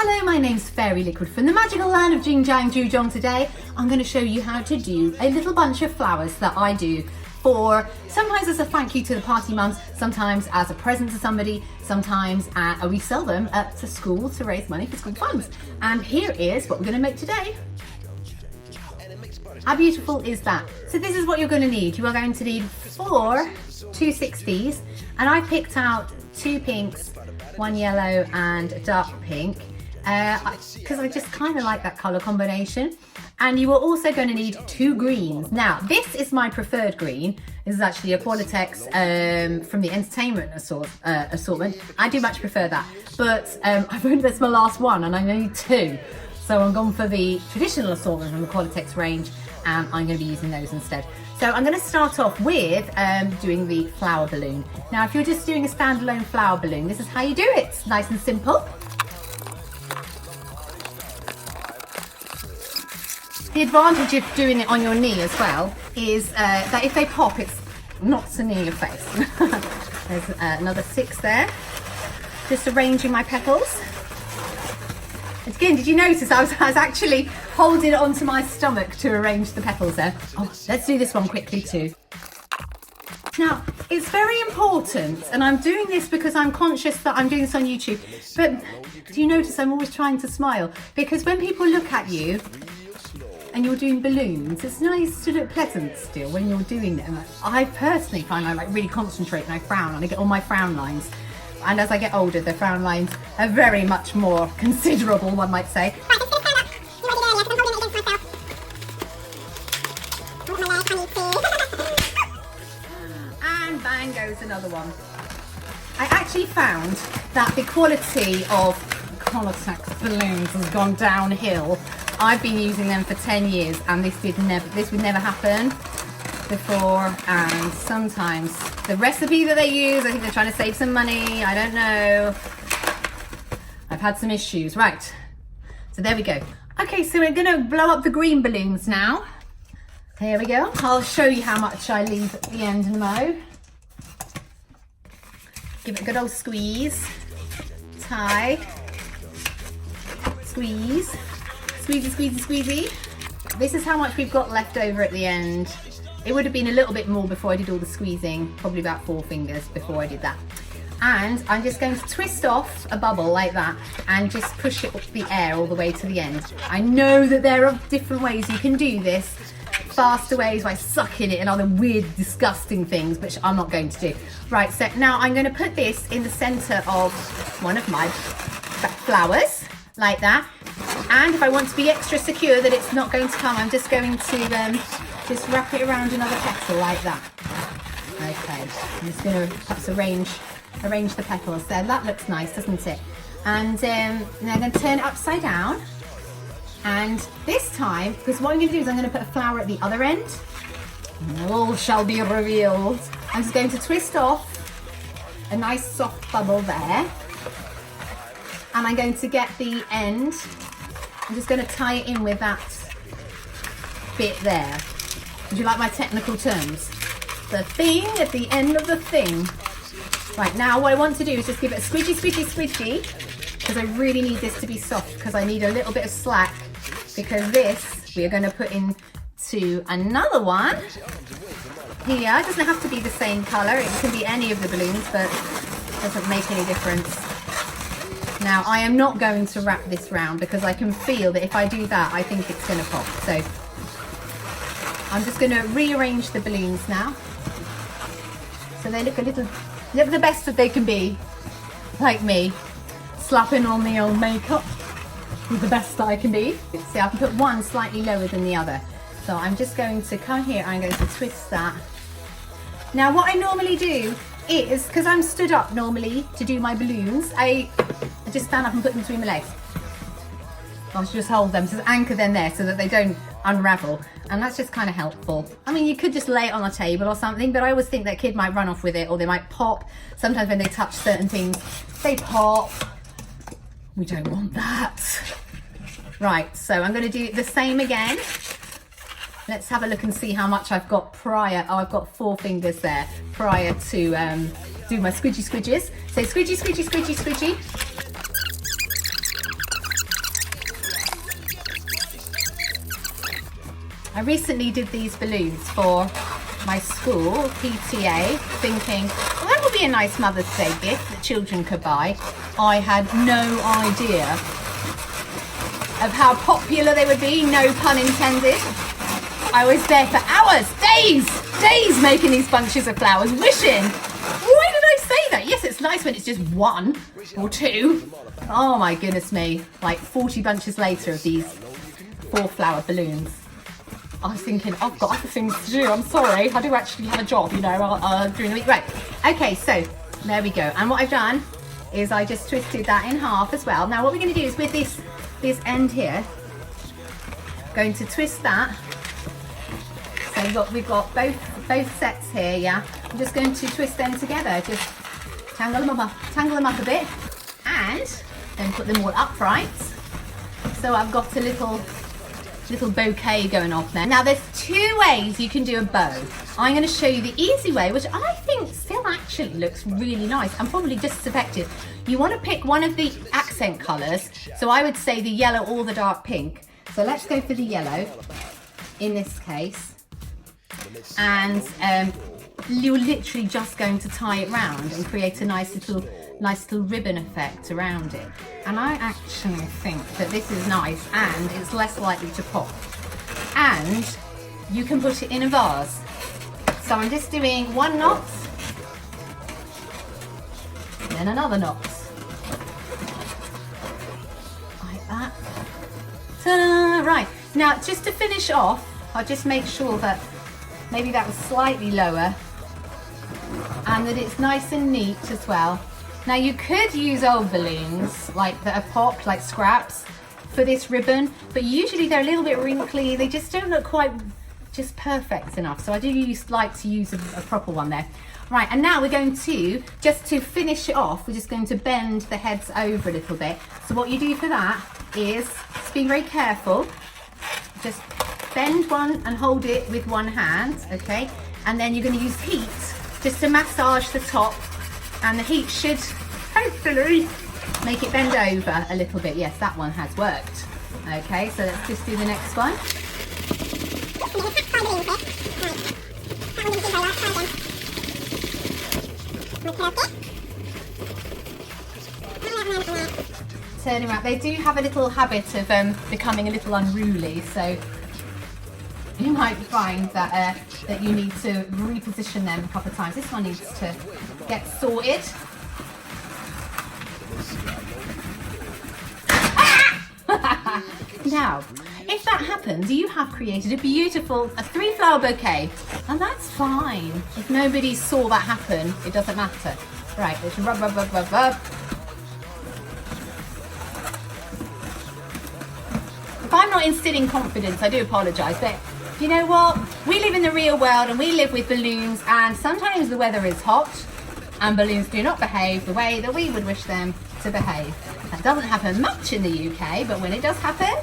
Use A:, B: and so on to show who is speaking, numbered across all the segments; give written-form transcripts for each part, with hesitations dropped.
A: Hello, my name's Fairy Liquid from the magical land of JingJangJooJong. Today I'm going to show you how to do a little bunch of flowers that I do for sometimes as a thank you to the party mums, sometimes as a present to somebody, sometimes we sell them to school to raise money for school funds. And here is what we're going to make today. How beautiful is that? So this is what you're going to need. You are going to need 4 260s, and I picked out 2 pinks, 1 yellow and a dark pink because I just kind of like that colour combination. And you are also going to need 2 greens. Now this is my preferred green. This is actually a Qualitex from the entertainment assortment. I do much prefer that, but I've only, that's my last one and I need 2. So I'm gone for the traditional assortment from the Qualitex range, and I'm going to be using those instead. So I'm going to start off with doing the flower balloon. Now if you're just doing a standalone flower balloon, this is how you do it. It's nice and simple. The advantage of doing it on your knee as well is that if they pop, it's not so near your face. There's another 6 there. Just arranging my petals. Again, did you notice I was actually holding it onto my stomach to arrange the petals there? Oh, let's do this one quickly too. Now, it's very important, and I'm doing this because I'm conscious that I'm doing this on YouTube, but do you notice I'm always trying to smile? Because when people look at you and you're doing balloons, it's nice to look pleasant still when you're doing them. I personally find I like really concentrate and I frown and I get all my frown lines. And as I get older, the frown lines are very much more considerable, one might say. And bang goes another one. I actually found that the quality of Qualitex balloons has gone downhill. I've been using them for 10 years and this would never happen before, and sometimes the recipe that they use, I think they're trying to save some money, I don't know. I've had some issues. Right, so there we go. Okay, so we're going to blow up the green balloons now. Here we go. I'll show you how much I leave at the end and mo. Give it a good old squeeze, tie, squeeze, squeezy, squeezy, squeezy. This is how much we've got left over at the end. It would have been a little bit more before I did all the squeezing, probably about 4 fingers before I did that. And I'm just going to twist off a bubble like that and just push it up the air all the way to the end. I know that there are different ways you can do this, faster ways by sucking it and other weird, disgusting things, which I'm not going to do. Right, so now I'm going to put this in the center of one of my flowers, like that. And if I want to be extra secure that it's not going to come, I'm just going to just wrap it around another petal like that. Okay, I'm just going to perhaps arrange the petals there. That looks nice, doesn't it? And now I'm going to turn it upside down. And this time, because what I'm going to do is I'm going to put a flower at the other end. And all shall be revealed. I'm just going to twist off a nice soft bubble there. And I'm going to get the end. I'm just going to tie it in with that bit there. Would you like my technical terms? The thing at the end of the thing. Right, now what I want to do is just give it a squidgy, squidgy, squidgy, because I really need this to be soft, because I need a little bit of slack, because this we are going to put into another one here. It doesn't have to be the same colour, it can be any of the balloons, but it doesn't make any difference. Now I am not going to wrap this round because I can feel that if I do that, I think it's going to pop. So I'm just going to rearrange the balloons now, so they look the best that they can be, like me, slapping on the old makeup with the best that I can be. See, I can put one slightly lower than the other. So I'm just going to come here, I'm going to twist that. Now what I normally do is, because I'm stood up normally to do my balloons, I just stand up and put them between my legs. I'll just hold them, to anchor them there so that they don't unravel, and that's just kind of helpful. I mean, you could just lay it on a table or something, but I always think that a kid might run off with it, or they might pop. Sometimes when they touch certain things, they pop. We don't want that. Right, so I'm going to do the same again. Let's have a look and see how much I've got prior. Oh, I've got 4 fingers there prior to do my squidgy squidges. So squidgy, squidgy, squidgy, squidgy. I recently did these balloons for my school, PTA, thinking, well, that would be a nice Mother's Day gift that children could buy. I had no idea of how popular they would be, no pun intended. I was there for hours, days making these bunches of flowers, wishing. Why did I say that? Yes, it's nice when it's just one or two. Oh my goodness me, like 40 bunches later of these 4-flower balloons. I was thinking, I've got other things to do. I'm sorry. I do actually have a job, you know, during the week. Right. Okay, so there we go. And what I've done is I just twisted that in half as well. Now, what we're going to do is with this end here, going to twist that. So we've got both sets here, yeah. I'm just going to twist them together. Just tangle them up a bit, and then put them all upright. So I've got a little bouquet going off there. Now there's 2 ways you can do a bow. I'm going to show you the easy way, which I think still actually looks really nice and probably just as effective. You want to pick one of the accent colours, so I would say the yellow or the dark pink. So let's go for the yellow in this case, and you're literally just going to tie it round and create a nice little ribbon effect around it. And I actually think that this is nice, and it's less likely to pop. And you can put it in a vase. So I'm just doing 1 knot, then another knot. Like that. Ta-da! Right, now just to finish off, I'll just make sure that maybe that was slightly lower and that it's nice and neat as well. Now you could use old balloons like that are popped, like scraps, for this ribbon, but usually they're a little bit wrinkly. They just don't look quite just perfect enough. So I do like to use a proper one there. Right, and now we're going to, just to finish it off, we're just going to bend the heads over a little bit. So what you do for that is, just be very careful, just bend one and hold it with one hand, okay? And then you're going to use heat just to massage the top, and the heat should hopefully make it bend over a little bit. Yes, that one has worked. Okay, so let's just do the next one. Turning around. They do have a little habit of becoming a little unruly, so you might find that that you need to reposition them a couple of times. This one needs to get sorted. Now, if that happens, you have created a beautiful 3-flower bouquet, and that's fine. If nobody saw that happen, it doesn't matter. Right, let's rub, rub, rub, rub, rub. If I'm not instilling confidence, I do apologise, but you know what? We live in the real world and we live with balloons, and sometimes the weather is hot and balloons do not behave the way that we would wish them to behave. That doesn't happen much in the UK, but when it does happen,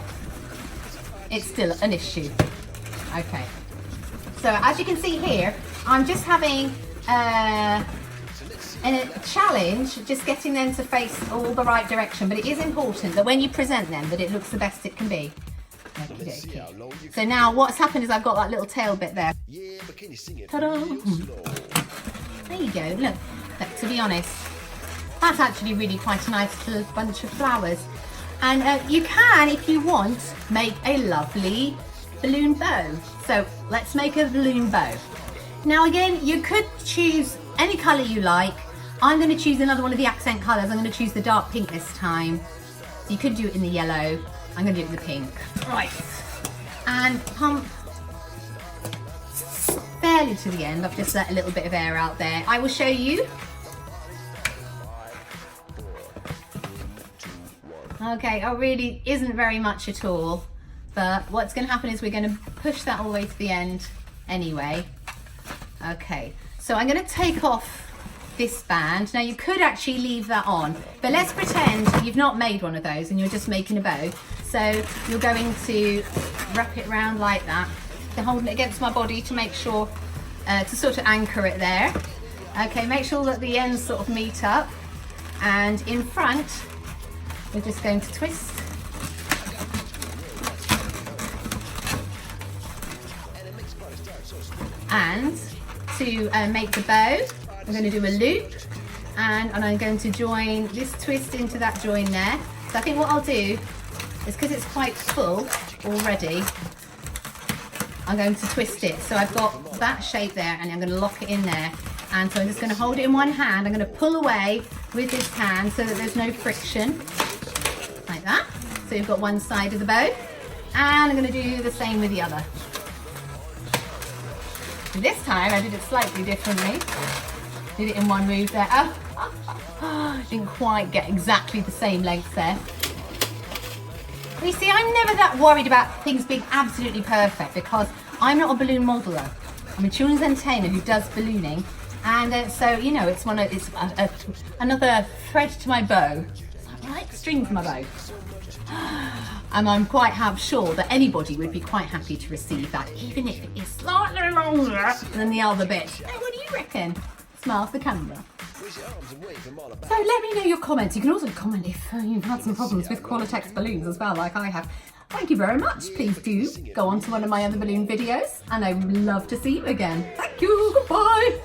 A: it's still an issue. Okay, so as you can see here, I'm just having a challenge, just getting them to face all the right direction, but it is important that when you present them that it looks the best it can be. Okay. So now what's happened is I've got that little tail bit there. Ta-da! There you go. Look, to be honest, that's actually really quite a nice little bunch of flowers. And you can, if you want, make a lovely balloon bow. So let's make a balloon bow. Now again, you could choose any colour you like. I'm going to choose another one of the accent colours. I'm going to choose the dark pink this time. So you could do it in the yellow. I'm going to do it in the pink. Right. And pump fairly to the end. I've just let a little bit of air out there. I will show you. Okay, it really isn't very much at all. But what's going to happen is we're going to push that all the way to the end anyway. Okay, so I'm going to take off this band. Now you could actually leave that on, but let's pretend you've not made one of those and you're just making a bow. So you're going to wrap it around like that. I'm holding it against my body to make sure, to sort of anchor it there. Okay, make sure that the ends sort of meet up. And in front, we're just going to twist. And to make the bow, I'm going to do a loop, and I'm going to join this twist into that join there. So I think what I'll do is, because it's quite full already, I'm going to twist it. So I've got that shape there, and I'm going to lock it in there. And so I'm just going to hold it in one hand. I'm going to pull away with this hand so that there's no friction, like that. So you've got one side of the bow, and I'm going to do the same with the other. This time I did it slightly differently. Did it in one move there. Oh, didn't quite get exactly the same length there. But you see, I'm never that worried about things being absolutely perfect, because I'm not a balloon modeler. I'm a children's entertainer who does ballooning, and so you know, it's another thread to my bow. It's like, right, string to my bow. And I'm quite sure that anybody would be quite happy to receive that, even if it is slightly longer than the other bit. Hey, what do you reckon? Smile for the camera. So let me know your comments. You can also comment if you've had some problems with Qualitex balloons as well, like I have. Thank you very much. Please do go on to one of my other balloon videos, and I would love to see you again. Thank you. Goodbye.